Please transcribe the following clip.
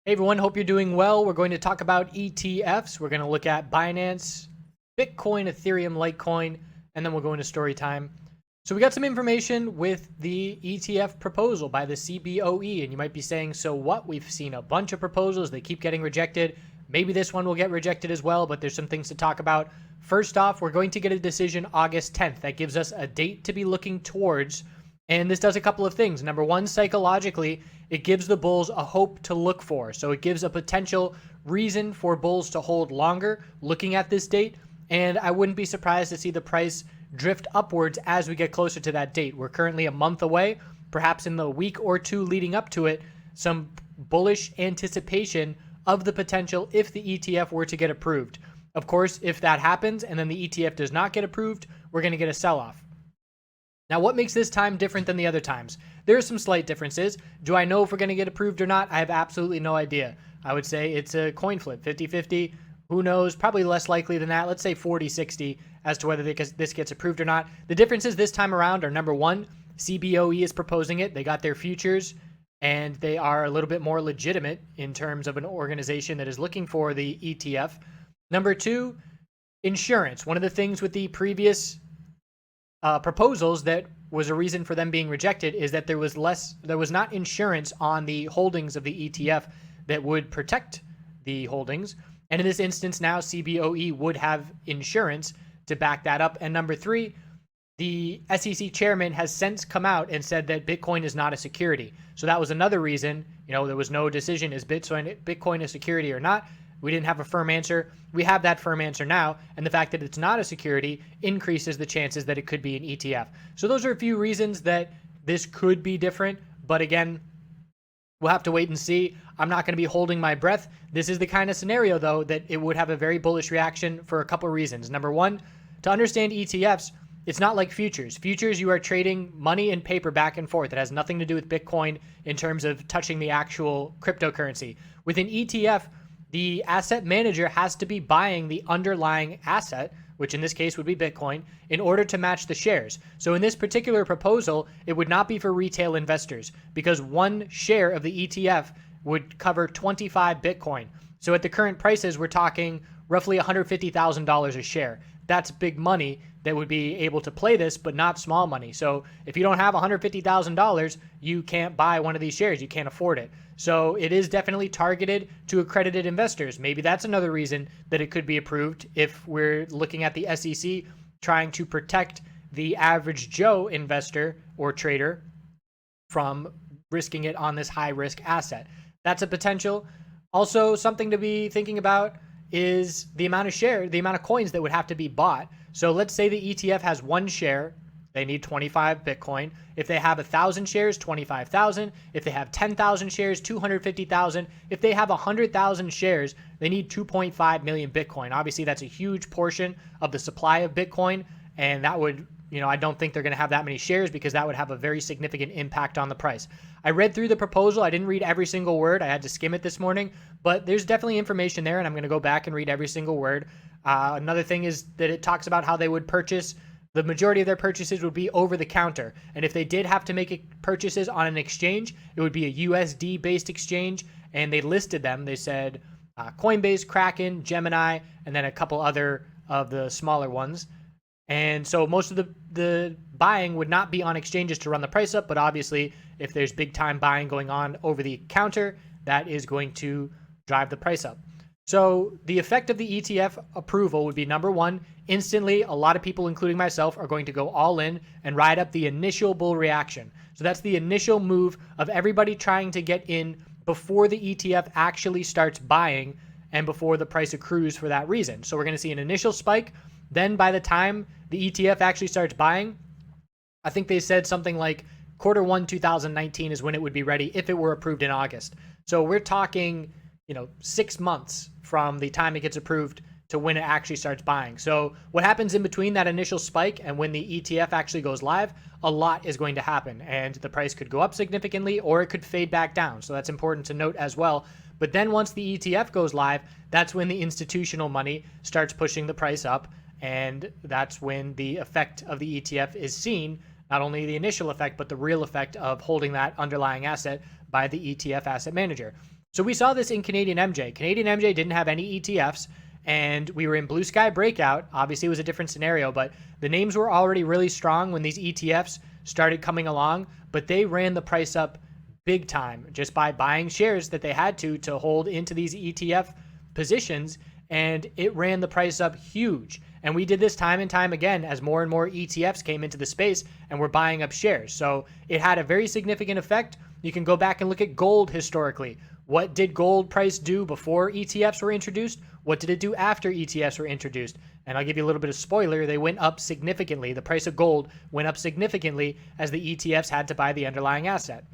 Hey everyone, hope you're doing well. We're going to talk about ETFs. We're going to look at Binance, Bitcoin, Ethereum, Litecoin, and then we'll go into story time. So we got some information with the ETF proposal by the CBOE, and you might be saying, so what? We've seen a bunch of proposals. They keep getting rejected. Maybe this one will get rejected as well, but there's some things to talk about. First off, we're going to get a decision August 10th. That gives us a date to be looking towards. And this does a couple of things. Number one, psychologically, it gives the bulls a hope to look for. So it gives a potential reason for bulls to hold longer looking at this date. And I wouldn't be surprised to see the price drift upwards as we get closer to that date. We're currently a month away. Perhaps in the week or two leading up to it, some bullish anticipation of the potential if the ETF were to get approved. Of course, if that happens and then the ETF does not get approved, we're going to get a sell-off. Now, what makes this time different than the other times? There are some slight differences. Do I know if we're going to get approved or not? I have absolutely no idea. I would say it's a coin flip, 50-50. Who knows? Probably less likely than that. Let's say 40-60 as to whether this gets approved or not. The differences this time around are, number one, CBOE is proposing it. They got their futures, and they are a little bit more legitimate in terms of an organization that is looking for the ETF. Number two, insurance. One of the things with the previous proposals that was a reason for them being rejected is that there was not insurance on the holdings of the ETF that would protect the holdings. And in this instance now, CBOE would have insurance to back that up. And number three, the SEC chairman has since come out and said that Bitcoin is not a security. So that was another reason, there was no decision, is Bitcoin a security or not? We didn't have a firm answer. We have that firm answer now, and the fact that it's not a security increases the chances that it could be an ETF. So those are a few reasons that this could be different, but again, we'll have to wait and see. I'm not going to be holding my breath. This is the kind of scenario, though, that it would have a very bullish reaction for a couple reasons. Number one, to understand ETFs, it's not like futures. Futures, you are trading money and paper back and forth. It has nothing to do with Bitcoin in terms of touching the actual cryptocurrency. With an ETF, the asset manager has to be buying the underlying asset, which in this case would be Bitcoin, in order to match the shares. So in this particular proposal, it would not be for retail investors because one share of the ETF would cover 25 Bitcoin. So at the current prices, we're talking roughly $150,000 a share. That's big money that would be able to play this, but not small money. So if you don't have $150,000, you can't buy one of these shares. You can't afford it. So it is definitely targeted to accredited investors. Maybe that's another reason that it could be approved if we're looking at the SEC trying to protect the average Joe investor or trader from risking it on this high risk asset. That's a potential. Also, something to be thinking about is the amount of coins that would have to be bought. So let's say the ETF has one share, they need 25 Bitcoin. If they have 1,000 shares, 25,000. If they have 10,000 shares, 250,000. If they have 100,000 shares, they need 2.5 million Bitcoin. Obviously, that's a huge portion of the supply of Bitcoin, and that would, I don't think they're going to have that many shares because that would have a very significant impact on the price. I read through the proposal. I didn't read every single word. I had to skim it this morning, but there's definitely information there, and I'm going to go back and read every single word. Another thing is that it talks about how they would purchase. The majority of their purchases would be over the counter. And if they did have to make purchases on an exchange, it would be a USD-based exchange. And they listed them. They said Coinbase, Kraken, Gemini, and then a couple other of the smaller ones. And so most of the buying would not be on exchanges to run the price up. But obviously, if there's big time buying going on over the counter, that is going to drive the price up. So the effect of the ETF approval would be, number one, instantly, a lot of people, including myself, are going to go all in and ride up the initial bull reaction. So that's the initial move of everybody trying to get in before the ETF actually starts buying and before the price accrues for that reason. So we're going to see an initial spike. Then by the time the ETF actually starts buying, I think they said something like Q1 2019 is when it would be ready if it were approved in August. So we're talking 6 months from the time it gets approved to when it actually starts buying. So what happens in between that initial spike and when the ETF actually goes live, a lot is going to happen, and the price could go up significantly or it could fade back down. So that's important to note as well. But then once the ETF goes live, that's when the institutional money starts pushing the price up, and that's when the effect of the ETF is seen not only the initial effect, but the real effect of holding that underlying asset by the ETF asset manager. So we saw this in Canadian MJ. Canadian MJ didn't have any ETFs, and we were in blue sky breakout. Obviously, it was a different scenario, but the names were already really strong when these ETFs started coming along, but they ran the price up big time just by buying shares that they had to hold into these ETF positions, and it ran the price up huge. And we did this time and time again as more and more ETFs came into the space and were buying up shares. So it had a very significant effect. You can go back and look at gold historically. What did gold price do before ETFs were introduced? What did it do after ETFs were introduced? And I'll give you a little bit of spoiler. They went up significantly. The price of gold went up significantly as the ETFs had to buy the underlying asset.